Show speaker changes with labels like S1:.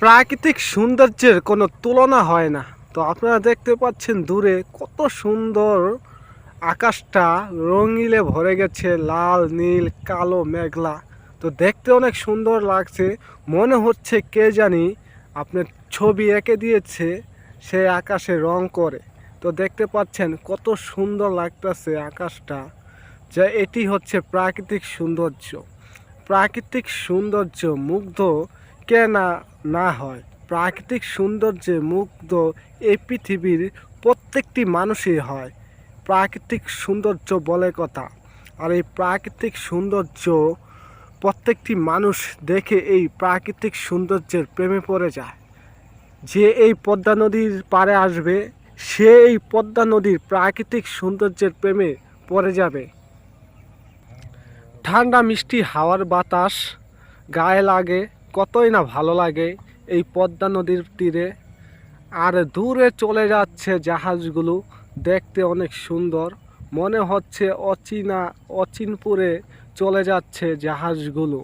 S1: প্রাকৃতিক সৌন্দর্যের কোনো তুলনা হয় না। তো আপনারা দেখতে পাচ্ছেন দূরে কত সুন্দর আকাশটা রঙিলে ভরে গেছে, লাল নীল কালো মেঘলা। তো দেখতে অনেক সুন্দর লাগছে, মনে হচ্ছে কে জানি আপনার ছবি এঁকে দিয়েছে সে আকাশে রং করে। তো দেখতে পাচ্ছেন কত সুন্দর লাগতেছে আকাশটা, যে এটি হচ্ছে প্রাকৃতিক সৌন্দর্য। প্রাকৃতিক সৌন্দর্য মুগ্ধ কে না না হয়। প্রাকৃতিক সৌন্দর্যে মুগ্ধ এই পৃথিবীর প্রত্যেকটি মানুষই হয়। প্রাকৃতিক সৌন্দর্য বলে কথা। আর এই প্রাকৃতিক সৌন্দর্য প্রত্যেকটি মানুষ দেখে এই প্রাকৃতিক সৌন্দর্যের প্রেমে পড়ে যায়। যে এই পদ্মা নদীর পাড়ে আসবে সে এই পদ্মা নদীর প্রাকৃতিক সৌন্দর্যের প্রেমে পড়ে যাবে। ঠান্ডা মিষ্টি হাওয়ার বাতাস গায়ে লাগে, কতই না ভালো লাগে এই পদ্মা নদীর তীরে। আর দূরে চলে যাচ্ছে জাহাজগুলো, দেখতে অনেক সুন্দর, মনে হচ্ছে অচিনপুরে চলে যাচ্ছে জাহাজগুলো।